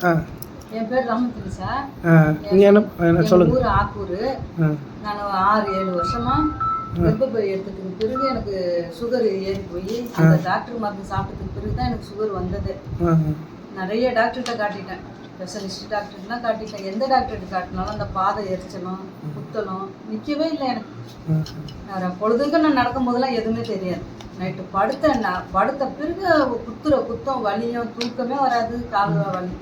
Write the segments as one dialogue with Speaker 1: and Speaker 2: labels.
Speaker 1: என் பேர் ராமகிருஷ்ணா.
Speaker 2: நீங்கள் என்ன சொல்லுங்கள்.
Speaker 1: ஊர் ஆக்கூர். நான் 6-7 வருஷமாக கர்ப்பப்பை எடுத்ததுக்கு பிறகு எனக்கு சுகர் ஏறி போய் அந்த டாக்டர் மருந்து சாப்பிட்டதுக்கு பிறகு தான் எனக்கு சுகர் வந்தது. நிறைய டாக்டர்கிட்ட காட்டிட்டேன், ஸ்பெஷலிஸ்ட் டாக்டர்லாம் காட்டிட்டேன். எந்த டாக்டர்கிட்ட காட்டினாலும் அந்த பாதை எரிச்சலும் குத்தலும் நிற்கவே இல்லை எனக்கு. பொழுதுக்கு நான் நடக்கும் போதெல்லாம் எதுவுமே தெரியாது. நைட்டு படுத்த பிறகு குத்தம் வலியும் தூக்கமே வராது, கால் வலி.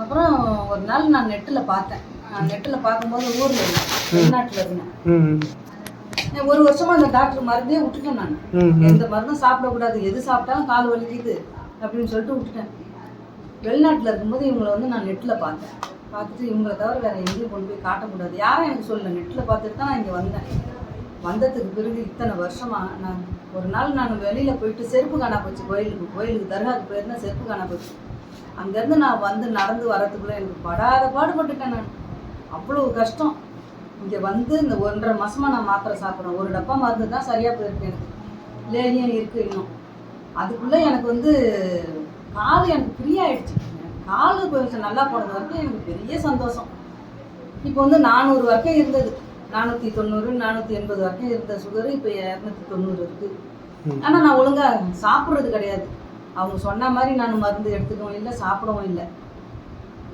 Speaker 1: அப்புறம் ஒரு நாள் நான் நெட்டில் பார்த்தேன். நெட்டில் பார்க்கும்போது ஊரில் இல்லை, வெளிநாட்டில் இருந்தேன். 1 வருஷமா அந்த டாக்டர் மருந்தே விட்டுட்டேன். நான் எந்த மருந்தும் சாப்பிடக்கூடாது, எது சாப்பிட்டாலும் கால் வலிக்குது அப்படின்னு சொல்லிட்டு விட்டுட்டேன். வெளிநாட்டில் இருக்கும்போது இவங்களை நான் நெட்டில் பார்த்தேன். பார்த்துட்டு இவங்களை தவிர வேற எங்கேயும் கொண்டு போய் காட்டக்கூடாது, யாரும் எனக்கு சொல்லலை. நெட்டில் பார்த்துட்டு தான் நான் இங்கே வந்தேன். வந்ததுக்கு பிறகு இத்தனை வருஷமா நான் ஒரு நாள் வெளியில் போயிட்டு செருப்பு காணா போச்சு. கோயிலுக்கு தர்காவுக்கு போயிருந்தேன், செருப்பு காணா போச்சு. அங்கேருந்து நான் நடந்து வரதுக்குள்ளே எனக்கு படாத பாடுபட்டுட்டேன். நான் அவ்வளோ கஷ்டம். இங்கே இந்த 1.5 மாதமாக நான் மாத்திரை சாப்பிட்றேன். ஒரு டப்பா மருந்து தான் சரியாக போயிருக்கு. எனக்கு லேனியும் இருக்குது இன்னும். அதுக்குள்ளே எனக்கு கால் எனக்கு ஃப்ரீ ஆகிடுச்சு. கால் கொஞ்சம் நல்லா போனது வரைக்கும் எனக்கு பெரிய சந்தோஷம். இப்போ 400 வரைக்கும் இருந்தது, 490 480 வரைக்கும் இருந்த சுகரு இப்போ 290 இருக்குது. ஆனால் நான் ஒழுங்காக சாப்பிட்றது கிடையாது. அவங்க சொன்ன மாதிரி நான் மருந்து எடுத்துக்கவும் இல்லை, சாப்பிடவும் இல்லை.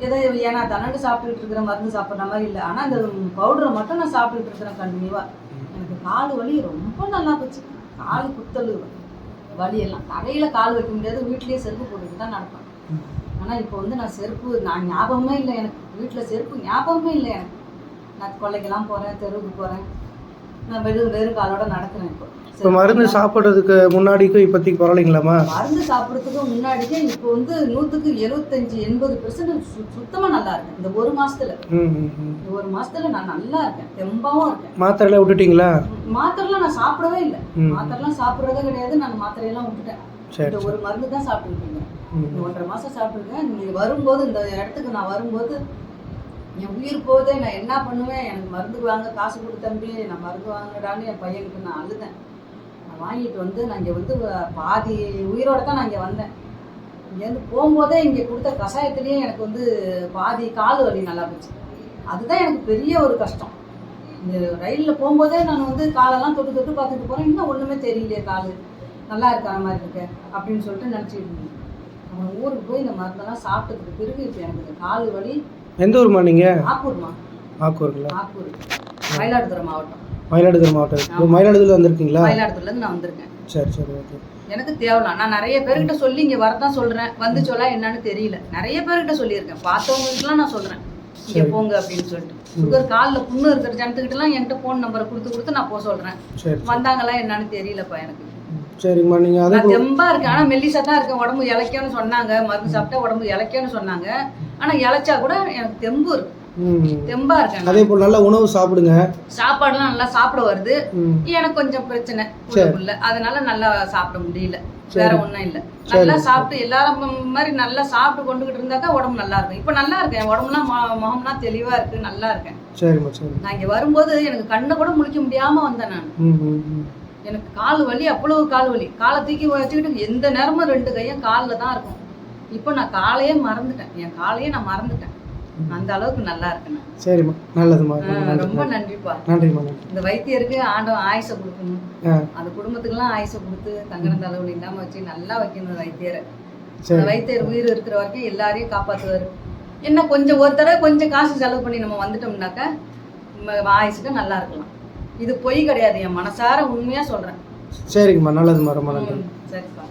Speaker 1: ஏதோ ஏன்னா தன்னண்டு சாப்பிட்டுட்டு இருக்கிற மருந்து சாப்பிட்ற மாதிரி இல்லை. ஆனால் அந்த பவுடரை மட்டும் நான் சாப்பிட்டுட்டு இருக்கிறேன் கண்டினியூவாக. எனக்கு கால் வலி ரொம்ப நல்லா போச்சு. கால் குத்தல் வலியெல்லாம் தரையில் கால் வைக்க முடியாது, வீட்லேயே செருப்பு போட்டுட்டு தான் நடப்பேன். ஆனால் இப்போ நான் செருப்பு ஞாபகமே இல்லை எனக்கு. வீட்டில் செருப்பு ஞாபகமே இல்லை எனக்கு. நான் கொல்லைக்கெல்லாம் போகிறேன், தெருவுக்கு போகிறேன், நான் வெறும் காலோட நடக்கிறேன்.
Speaker 2: இப்போ மருந்து சாப்பிட்றதுக்கு முன்னாடிக்கும் இப்போதைக்கு பரவாயில்லைங்களாம்மா?
Speaker 1: மருந்து சாப்பிட்றதுக்கு முன்னாடிக்கே இப்போ 100க்கு 75-80% சுத்தமாக நல்லா இருக்கேன். இந்த 1 மாசத்துல நான் நல்லா இருக்கேன், தெம்பாவும் இருக்கேன்.
Speaker 2: மாத்திரைலாம் விட்டுட்டீங்களா?
Speaker 1: மாத்திரைலாம் நான் சாப்பிடவே இல்லை. மாத்திரைலாம் சாப்பிட்றதே கிடையாது. நான் மாத்திரையெல்லாம் விட்டுட்டேன். இந்த ஒரு மருந்து தான் சாப்பிட்டுருக்கீங்க. 1.5 மாசம் சாப்பிட்ருக்கேன். நீங்கள் வரும்போது இந்த இடத்துக்கு நான் வரும்போது என் உயிர் போதே, நான் என்ன பண்ணுவேன், எனக்கு மருந்து வாங்க காசு கொடு தம்பி, நான் மருந்து வாங்கடான்னு என் பையனுக்கு நான் அழுதேன். நான் வாங்கிட்டு நான் இங்கே பாதி உயிரோட தான் நான் இங்கே வந்தேன். இங்கேருந்து போகும்போதே இங்கே கொடுத்த கஷாயத்துலேயே எனக்கு பாதி கால் வலி நல்லா போச்சு. அதுதான் எனக்கு பெரிய ஒரு கஷ்டம். இந்த ரயிலில் போகும்போதே நான் காலெல்லாம் தொட்டு பார்த்துட்டு போகிறேன். இன்னும் ஒன்றுமே தெரியலையே, கால் நல்லா இருக்கிற மாதிரி இருக்கு அப்படின்னு சொல்லிட்டு நினச்சிட்டு இருந்தேன். நம்ம ஊருக்கு போய் இந்த மருந்தெல்லாம் சாப்பிட்டதுக்கு பிறகு இப்போ எனக்கு கால் வலி.
Speaker 2: எந்த ஊர்மா நீங்கள்?
Speaker 1: ஆக்கூர்மா.
Speaker 2: ஆக்கூருங்களா?
Speaker 1: ஆக்கூர், மயிலாடுதுறை மாவட்டம்.
Speaker 2: மயிலாடுதுறை மாவட்டம். மயிலாடுதுறையில் வந்திருக்கீங்களா?
Speaker 1: மயிலாடுதுறையிலேருந்து நான் வந்திருக்கேன்.
Speaker 2: சரி ஓகே.
Speaker 1: எனக்கு தேவலாம். நான் நிறைய பேர்கிட்ட சொல்லி இங்கே வரதான் சொல்கிறேன். சொல்ல என்னன்னு தெரியல. நிறைய பேர்கிட்ட சொல்லியிருக்கேன். பார்த்தவங்களுக்குலாம் நான் சொல்கிறேன் இங்கே போங்க அப்படின்னு சொல்லிட்டு. சுகர் காலில் புண்ணு இருக்கிற ஜனத்துக்கிட்டலாம் என்கிட்ட ஃபோன் நம்பரை கொடுத்து நான் போக சொல்கிறேன். வந்தாங்களா என்னன்னு தெரியலப்பா எனக்கு.
Speaker 2: சரிங்கம்மா. நீங்கள்
Speaker 1: நான் தெம்பா இருக்கேன், ஆனால் மெல்லிசா தான் இருக்கேன். உடம்பு இளைக்கணும்னு சொன்னாங்க, மருந்து சாப்பிட்டா உடம்பு இளைக்கணும்னு சொன்னாங்க. ஆனால் இளைச்சா கூட எனக்கு தெம்பு இருக்கு, தெம்பா இருக்கேன்.
Speaker 2: அதே போல் நல்ல உணவு சாப்பிடுங்க.
Speaker 1: சாப்பாடுலாம் நல்லா சாப்பிட வருது. எனக்கு கொஞ்சம் பிரச்சனை உள்ள, அதனால நல்லா சாப்பிட முடியல. வேற ஒன்றும் இல்லை. நல்லா சாப்பிட்டு எல்லாரும் மாதிரி நல்லா சாப்பிட்டு கொண்டுகிட்டு இருந்தாக்கா உடம்பு நல்லா இருக்கும். இப்போ நல்லா இருக்கேன். உடம்புலாம் முகம்லாம் தெளிவா இருக்கு, நல்லா இருக்கேன்.
Speaker 2: சரிம்மா சரி.
Speaker 1: நான் இங்கே வரும்போது எனக்கு கண்ணை கூட முழிக்க முடியாம வந்தேன் நான். எனக்கு கால் வலி, அவ்வளவு கால் வலி. காலை தூக்கி வச்சுக்கிட்டு எந்த நேரமும் 2 கையும் காலில் தான் இருக்கும். இப்போ நான் காலையே மறந்துட்டேன், என் காலையே நான் மறந்துட்டேன். அந்த அளவுக்கு நல்லா இருக்கேன்.
Speaker 2: சரிம்மா, நல்லதுமா.
Speaker 1: ரொம்ப நன்றிப்பா.
Speaker 2: நன்றிம்மா. இந்த
Speaker 1: வைத்தியருக்கு ஆண்டவன் ஆயுசை கொடுக்கணும். அந்த குடும்பத்துக்கெல்லாம் ஆயுசை கொடுத்து தங்கன தலைவலி இல்லாமல் வச்சு நல்லா வைக்கணும் வைத்தியரை. வைத்தியர் உயிர் இருக்கிற வரைக்கும் எல்லாரையும் காப்பாற்றுவார். என்ன கொஞ்சம் ஒரு தடவை கொஞ்சம் காசு செலவு பண்ணி நம்ம வந்துட்டோம்னாக்கா ஆயுசுக்கு நல்லா இருக்கலாம். இது பொய் கிடையாது, என் மனசார உண்மையா சொல்றேன்.
Speaker 2: சரிங்கம்மா, நல்லதுமா, ரொம்ப நன்றி.
Speaker 1: சரிப்பா.